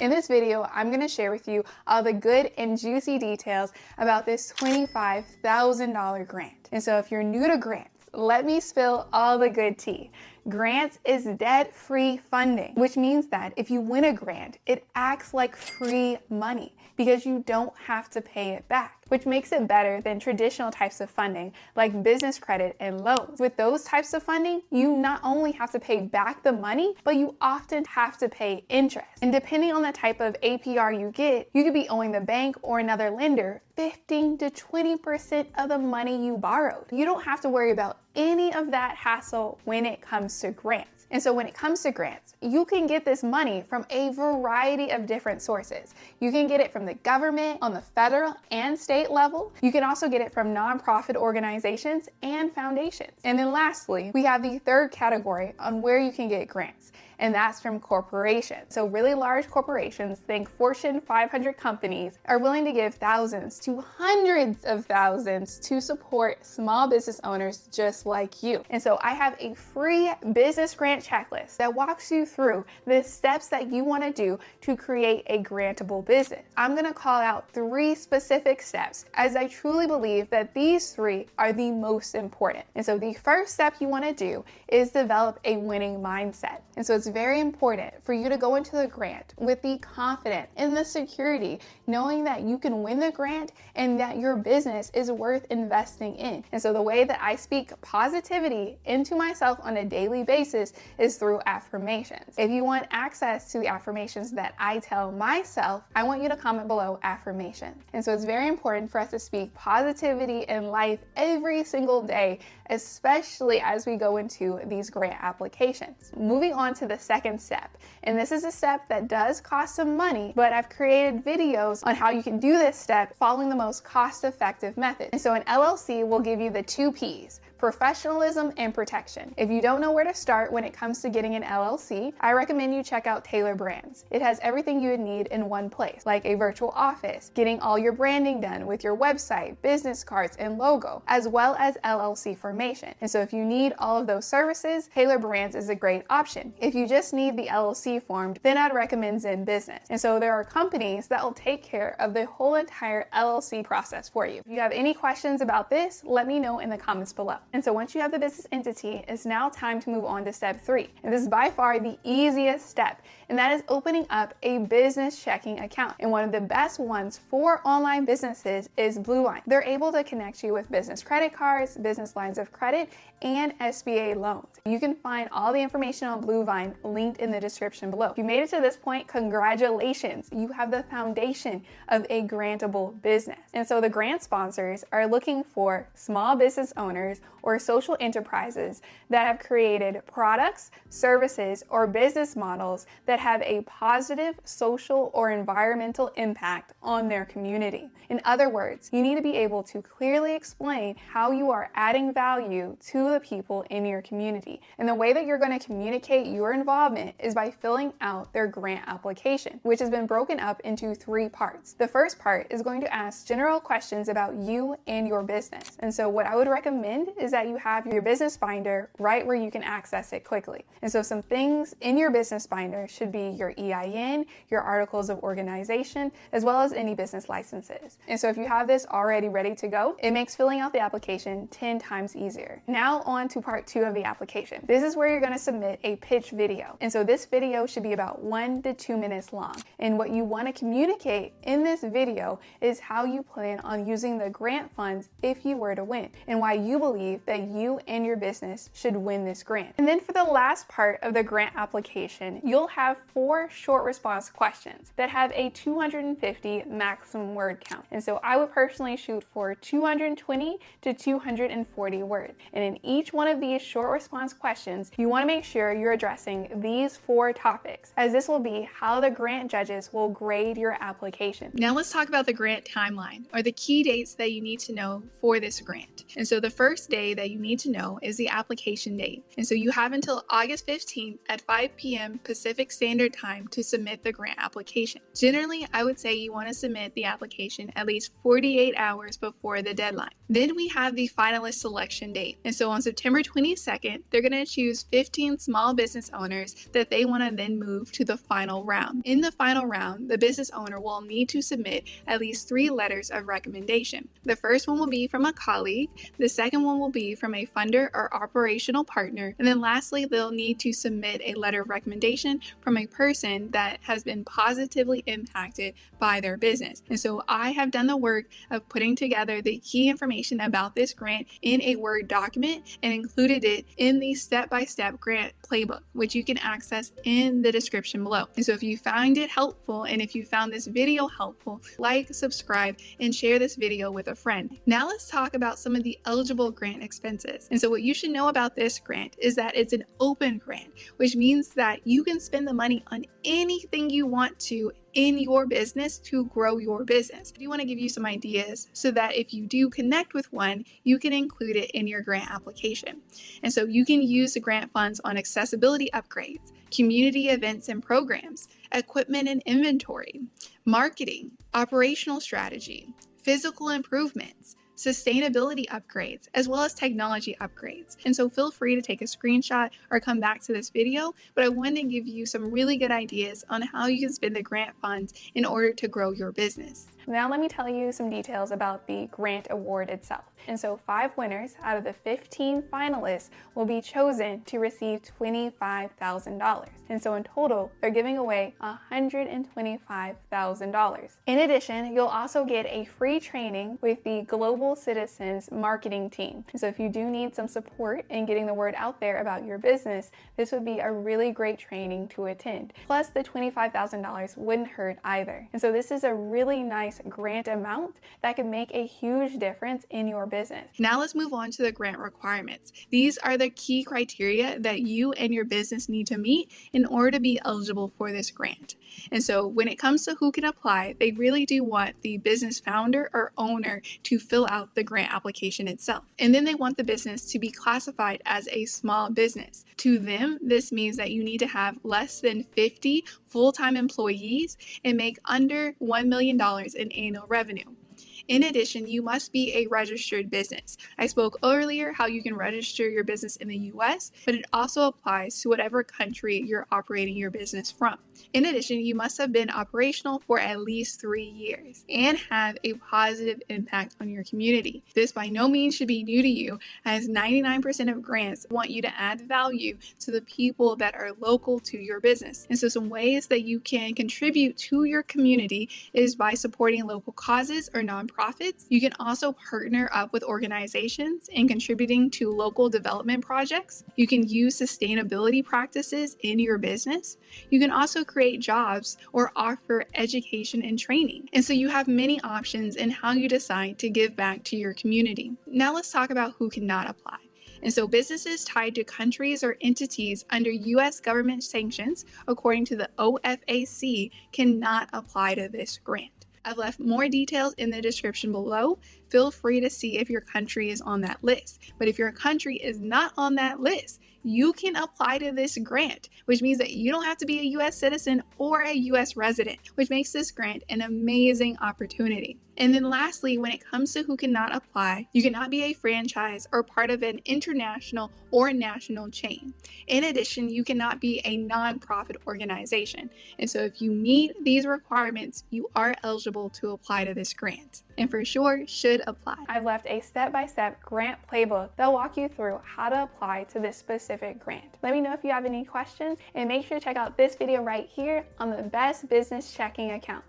In this video, I'm going to share with you all the good and juicy details about this $25,000 grant. And so if you're new to grants, let me spill all the good tea. Grants is debt-free funding, which means that if you win a grant, it acts like free money because you don't have to pay it back, which makes it better than traditional types of funding like business credit and loans. With those types of funding, you not only have to pay back the money, but you often have to pay interest. And depending on the type of APR you get, you could be owing the bank or another lender 15 to 20% of the money you borrowed. You don't have to worry about any of that hassle when it comes to grants. And so when it comes to grants, you can get this money from a variety of different sources. You can get it from the government on the federal and state level. You can also get it from nonprofit organizations and foundations. And then lastly, we have the third category on where you can get grants, and that's from corporations. So really large corporations, think Fortune 500 companies, are willing to give thousands to hundreds of thousands to support small business owners just like you. And so I have a free business grant checklist that walks you through the steps that you want to do to create a grantable business. I'm going to call out 3 specific steps as I truly believe that these 3 are the most important. And so the first step you want to do is develop a winning mindset. And so it's very important for you to go into the grant with the confidence and the security, knowing that you can win the grant and that your business is worth investing in. And so the way that I speak positivity into myself on a daily basis is through affirmations. If you want access to the affirmations that I tell myself, I want you to comment below affirmation. And so it's very important for us to speak positivity in life every single day, especially as we go into these grant applications. Moving on to the second step, and this is a step that does cost some money, but I've created videos on how you can do this step following the most cost-effective method. And so an LLC will give you the 2 P's: professionalism and protection. If you don't know where to start when it comes to getting an LLC, I recommend you check out Taylor Brands. It has everything you would need in one place, like a virtual office, getting all your branding done with your website, business cards, and logo, as well as LLC formation. And so if you need all of those services, Taylor Brands is a great option. If you just need the LLC formed, then I'd recommend Zen Business. And so there are companies that will take care of the whole entire LLC process for you. If you have any questions about this, let me know in the comments below. And so once you have the business entity, it's now time to move on to step 3. And this is by far the easiest step, and that is opening up a business checking account. And one of the best ones for online businesses is Bluevine. They're able to connect you with business credit cards, business lines of credit, and SBA loans. You can find all the information on Bluevine linked in the description below. If you made it to this point, congratulations. You have the foundation of a grantable business. And so the grant sponsors are looking for small business owners or social enterprises that have created products, services, or business models that have a positive social or environmental impact on their community. In other words, you need to be able to clearly explain how you are adding value to the people in your community. And the way that you're going to communicate your involvement is by filling out their grant application, which has been broken up into 3 parts. The first part is going to ask general questions about you and your business. And so what I would recommend is that you have your business binder right where you can access it quickly. And so some things in your business binder should be your EIN, your articles of organization, as well as any business licenses. And so if you have this already ready to go, it makes filling out the application 10 times easier. Now on to part 2 of the application. This is where you're going to submit a pitch video. And so this video should be about 1 to 2 minutes long. And what you want to communicate in this video is how you plan on using the grant funds if you were to win, and why you believe that you and your business should win this grant. And then for the last part of the grant application, you'll have 4 short response questions that have a 250 maximum word count. And so I would personally shoot for 220 to 240 words. And in each one of these short response questions, you want to make sure you're addressing these 4 topics, as this will be how the grant judges will grade your application. Now let's talk about the grant timeline, or the key dates that you need to know for this grant. And so the first day day that you need to know is the application date. And so you have until August 15th at 5 p.m. Pacific Standard Time to submit the grant application. Generally, I would say you want to submit the application at least 48 hours before the deadline. Then we have the finalist selection date. And so on September 22nd, they're going to choose 15 small business owners that they want to then move to the final round. In the final round, the business owner will need to submit at least 3 letters of recommendation. The first one will be from a colleague, the second one will be from a funder or operational partner, and then lastly, they'll need to submit a letter of recommendation from a person that has been positively impacted by their business. And so I have done the work of putting together the key information about this grant in a Word document and included it in the step-by-step grant playbook, which you can access in the description below. And so if you found it helpful and if you found this video helpful, like, subscribe, and share this video with a friend. Now let's talk about some of the eligible grant expenses. And so what you should know about this grant is that it's an open grant, which means that you can spend the money on anything you want to in your business to grow your business. I do want to give you some ideas so that if you do connect with one, you can include it in your grant application. And so you can use the grant funds on accessibility upgrades, community events and programs, equipment and inventory, marketing, operational strategy, physical improvements, sustainability upgrades, as well as technology upgrades. And so feel free to take a screenshot or come back to this video, but I wanted to give you some really good ideas on how you can spend the grant funds in order to grow your business. Now let me tell you some details about the grant award itself. And so 5 winners out of the 15 finalists will be chosen to receive $25,000. And so in total, they're giving away $125,000. In addition, you'll also get a free training with the Global Citizens marketing team. So if you do need some support in getting the word out there about your business, this would be a really great training to attend. Plus the $25,000 wouldn't hurt either. And so this is a really nice grant amount that could make a huge difference in your business. Now let's move on to the grant requirements. These are the key criteria that you and your business need to meet in order to be eligible for this grant. And so when it comes to who can apply, they really do want the business founder or owner to fill out the grant application itself. And then they want the business to be classified as a small business. To them, this means that you need to have less than 50 full-time employees and make under $1 million in annual revenue. In addition, you must be a registered business. I spoke earlier how you can register your business in the US, but it also applies to whatever country you're operating your business from. In addition, you must have been operational for at least 3 years and have a positive impact on your community. This by no means should be new to you, as 99% of grants want you to add value to the people that are local to your business. And so some ways that you can contribute to your community is by supporting local causes or nonprofits. You can also partner up with organizations in contributing to local development projects. You can use sustainability practices in your business. You can also create jobs or offer education and training. And so you have many options in how you decide to give back to your community. Now let's talk about who cannot apply. And so businesses tied to countries or entities under U.S. government sanctions, according to the OFAC, cannot apply to this grant. I've left more details in the description below. Feel free to see if your country is on that list. But if your country is not on that list, you can apply to this grant, which means that you don't have to be a U.S. citizen or a U.S. resident, which makes this grant an amazing opportunity. And then lastly, when it comes to who cannot apply, you cannot be a franchise or part of an international or national chain. In addition, you cannot be a nonprofit organization. And so if you meet these requirements, you are eligible to apply to this grant, and for sure should apply. I've left a step-by-step grant playbook that'll walk you through how to apply to this specific grant. Let me know if you have any questions, and make sure to check out this video right here on the best business checking account.